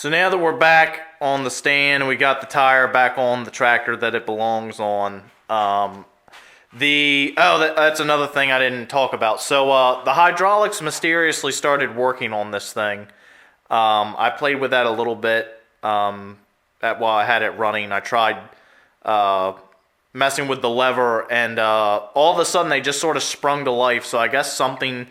So now that we're back on the stand, we got the tire back on the tractor that it belongs on. That's another thing I didn't talk about. So the hydraulics mysteriously started working on this thing. I played with that a little bit while I had it running. I tried messing with the lever, and all of a sudden they just sort of sprung to life. So I guess something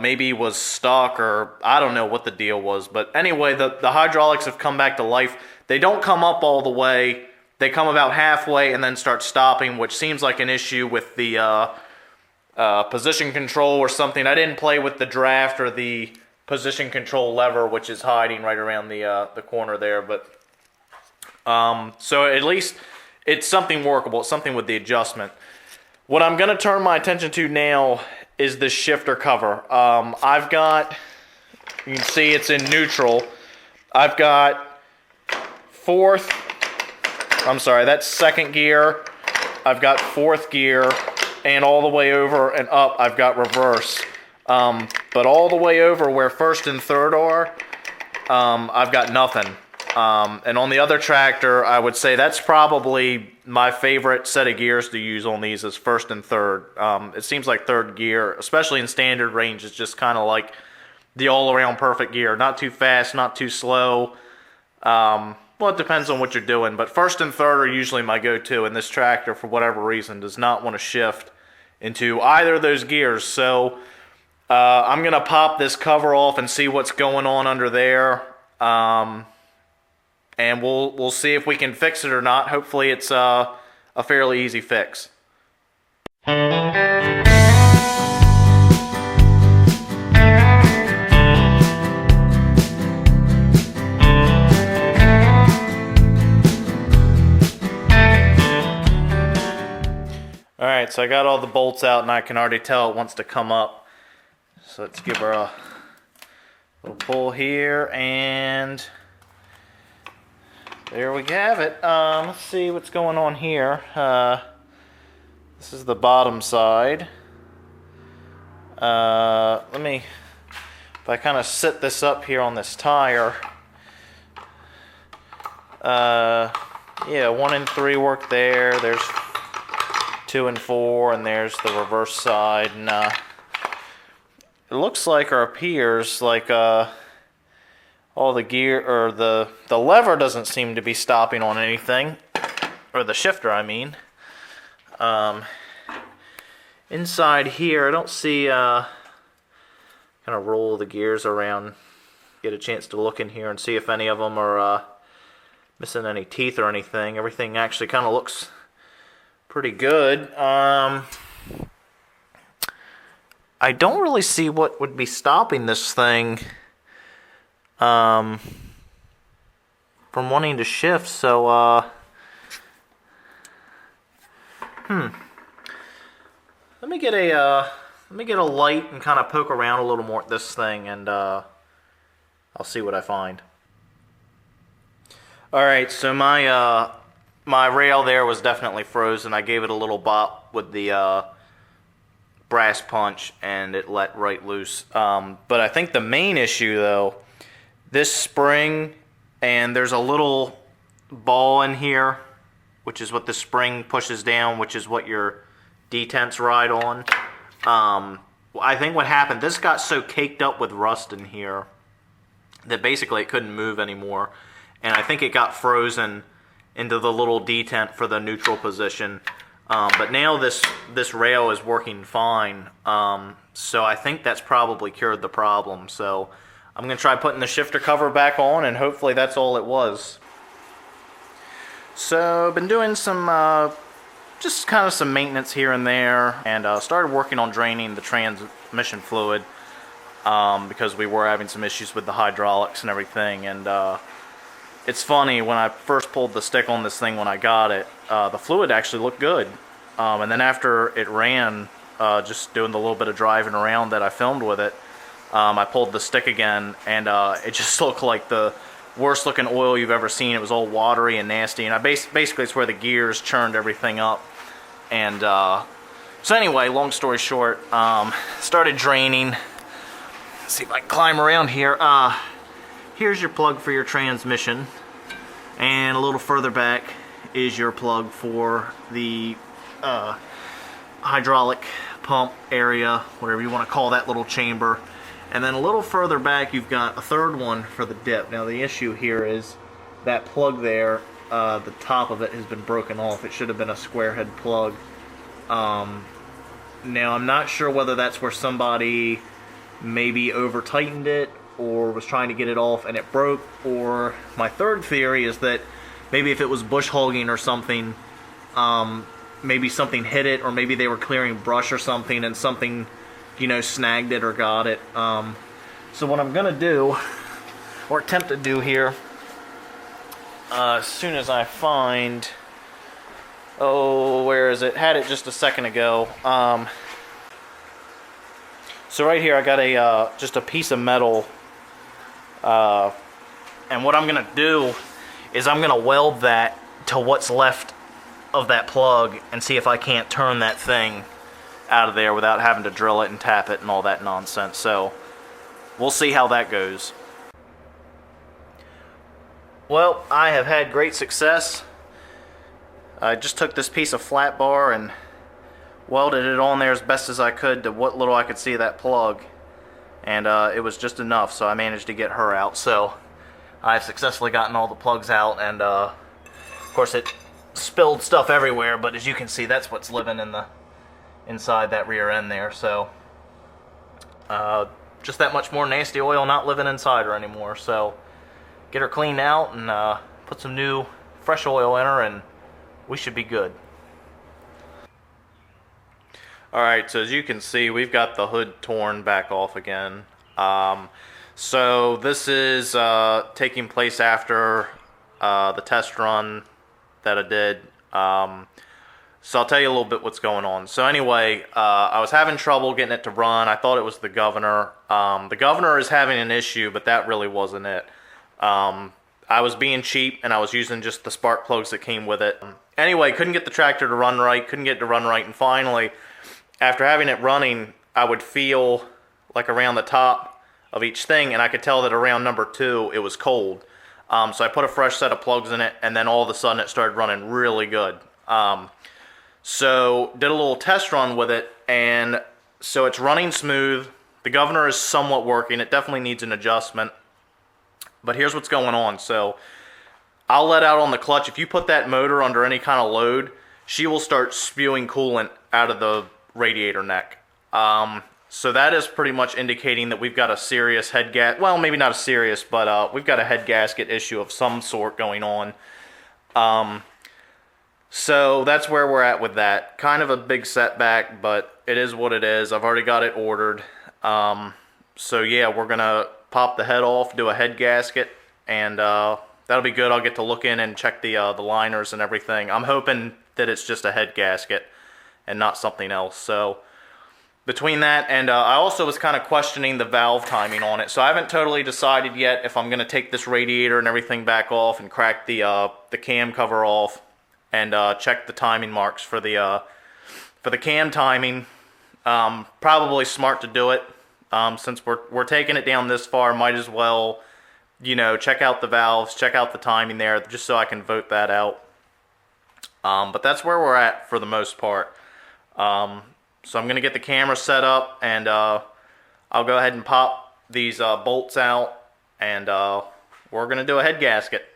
maybe was stuck, or I don't know what the deal was. But anyway, the hydraulics have come back to life. They don't come up all the way. They come about halfway and then start stopping, which seems like an issue with the position control or something. I didn't play with the draft or the position control lever, which is hiding right around the corner there. But so at least it's something workable. It's something with the adjustment. What I'm going to turn my attention to now is this shifter cover. I've got, you can see it's in neutral. I've got that's second gear. I've got fourth gear, and all the way over and up I've got reverse. But all the way over where first and third are, I've got nothing. And on the other tractor, I would say that's probably my favorite set of gears to use on these is first and third. It seems like third gear, especially in standard range, is just kind of like the all-around perfect gear. Not too fast, not too slow. Well, it depends on what you're doing, but first and third are usually my go-to, and this tractor, for whatever reason, does not want to shift into either of those gears. So I'm going to pop this cover off and see what's going on under there. And we'll see if we can fix it or not. Hopefully it's a fairly easy fix. Alright, so I got all the bolts out and I can already tell it wants to come up. So let's give her a little pull here, and there we have it. Let's see what's going on here. This is the bottom side. If I kind of sit this up here on this tire. Yeah, 1 and 3 work there. There's 2 and 4, and there's the reverse side. And it looks like, or appears like, all the gear, or the lever doesn't seem to be stopping on anything, or the shifter, I mean. Inside here, I don't see, kind of roll the gears around, get a chance to look in here and see if any of them are missing any teeth or anything. Everything actually kind of looks pretty good. I don't really see what would be stopping this thing from wanting to shift, so let me get a light and kind of poke around a little more at this thing, and I'll see what I find. Alright, so my rail there was definitely frozen. I gave it a little bop with the brass punch, and it let right loose. But I think the main issue, though, this spring, and there's a little ball in here, which is what the spring pushes down, which is what your detents ride on. I think what happened, this got so caked up with rust in here that basically it couldn't move anymore. And I think it got frozen into the little detent for the neutral position. But now this rail is working fine. So I think that's probably cured the problem. So I'm going to try putting the shifter cover back on, and hopefully that's all it was. So I've been doing some, just kind of some maintenance here and there, and started working on draining the transmission fluid because we were having some issues with the hydraulics and everything. And it's funny, when I first pulled the stick on this thing when I got it, the fluid actually looked good. And then after it ran, just doing the little bit of driving around that I filmed with it, I pulled the stick again, and it just looked like the worst looking oil you've ever seen. It was all watery and nasty, and basically it's where the gears churned everything up. And so anyway, long story short, started draining. Let's see if I can climb around here. here's your plug for your transmission, and a little further back is your plug for the hydraulic pump area, whatever you want to call that little chamber. And then a little further back you've got a third one for the dip. Now the issue here is that plug there, the top of it has been broken off. It should have been a square head plug. Now I'm not sure whether that's where somebody maybe over tightened it or was trying to get it off and it broke, or my third theory is that maybe if it was bush hogging or something, maybe something hit it, or maybe they were clearing brush or something and something, you know, snagged it or got it. So what I'm gonna do, or attempt to do here, as soon as I find, oh, where is it? Had it just a second ago. So right here I got a just a piece of metal, and what I'm gonna do is I'm gonna weld that to what's left of that plug and see if I can't turn that thing out of there without having to drill it and tap it and all that nonsense. So we'll see how that goes. Well, I have had great success. I just took this piece of flat bar and welded it on there as best as I could to what little I could see of that plug, and it was just enough, so I managed to get her out. So I've successfully gotten all the plugs out, and of course it spilled stuff everywhere, but as you can see, that's what's living in the inside that rear end there. So just that much more nasty oil not living inside her anymore. So get her cleaned out and put some new fresh oil in her, and we should be good. Alright, so as you can see, we've got the hood torn back off again. So this is taking place after the test run that I did. So I'll tell you a little bit what's going on. So anyway, I was having trouble getting it to run. I thought it was the governor. The governor is having an issue, but that really wasn't it. I was being cheap and I was using just the spark plugs that came with it. Anyway, couldn't get the tractor to run right, and finally, after having it running, I would feel like around the top of each thing, and I could tell that around number 2 it was cold. So I put a fresh set of plugs in it, and then all of a sudden it started running really good. So did a little test run with it, and so it's running smooth. The governor is somewhat working. It definitely needs an adjustment. But here's what's going on. So I'll let out on the clutch. If you put that motor under any kind of load, she will start spewing coolant out of the radiator neck. So that is pretty much indicating that we've got a serious head gasket. Well, maybe not a serious, but we've got a head gasket issue of some sort going on. So that's where we're at with that. Kind of a big setback, but it is what it is. I've already got it ordered. So yeah, we're gonna pop the head off, do a head gasket, and that'll be good. I'll get to look in and check the liners and everything. I'm hoping that it's just a head gasket and not something else. So between that and I also was kind of questioning the valve timing on it. So I haven't totally decided yet if I'm going to take this radiator and everything back off and crack the cam cover off and check the timing marks for the cam timing. Probably smart to do it. Since we're taking it down this far, might as well, you know, check out the valves, check out the timing there, just so I can vote that out. But that's where we're at for the most part. So I'm going to get the camera set up, and I'll go ahead and pop these bolts out, and we're going to do a head gasket.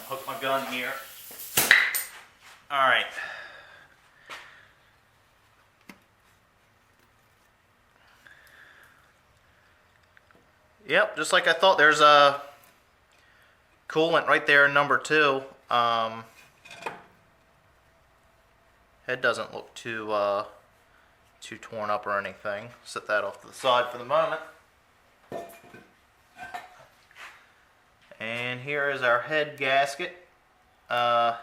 Hook my gun here. Alright. Yep, just like I thought, there's a coolant right there in number 2. Head doesn't look too torn up or anything. Set that off to the side for the moment. And here is our head gasket. I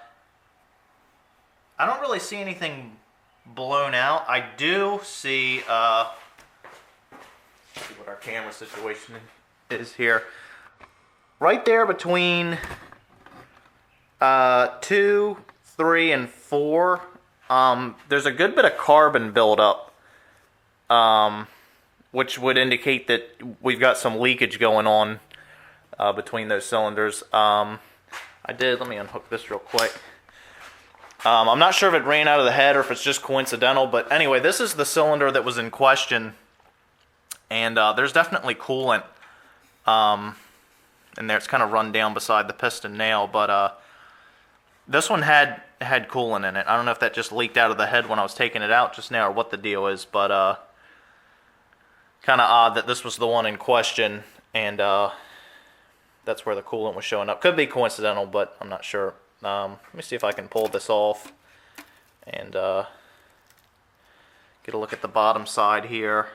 don't really see anything blown out. I do see see what our camera situation is here. Right there between 2, 3, and 4, there's a good bit of carbon buildup, which would indicate that we've got some leakage going on between those cylinders. Let me unhook this real quick. I'm not sure if it ran out of the head or if it's just coincidental, but anyway, this is the cylinder that was in question, and there's definitely coolant in there. It's kind of run down beside the piston nail, but this one had coolant in it. I don't know if that just leaked out of the head when I was taking it out just now or what the deal is, but kind of odd that this was the one in question, and that's where the coolant was showing up. Could be coincidental, but I'm not sure. Let me see if I can pull this off and get a look at the bottom side here.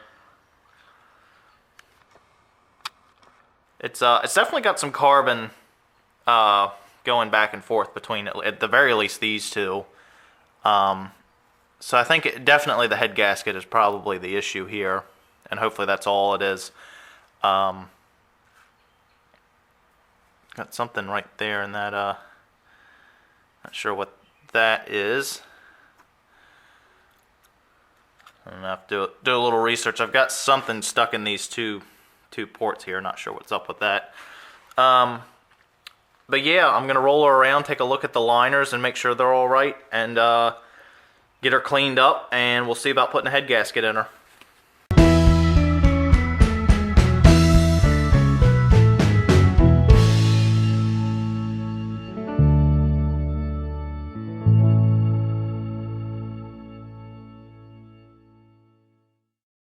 It's definitely got some carbon going back and forth between, at the very least, these two. So I think definitely the head gasket is probably the issue here, and hopefully that's all it is. Got something right there in that, not sure what that is. I'm gonna have to do a little research. I've got something stuck in these two ports here. Not sure what's up with that. But yeah, I'm gonna roll her around, take a look at the liners, and make sure they're all right, and get her cleaned up, and we'll see about putting a head gasket in her.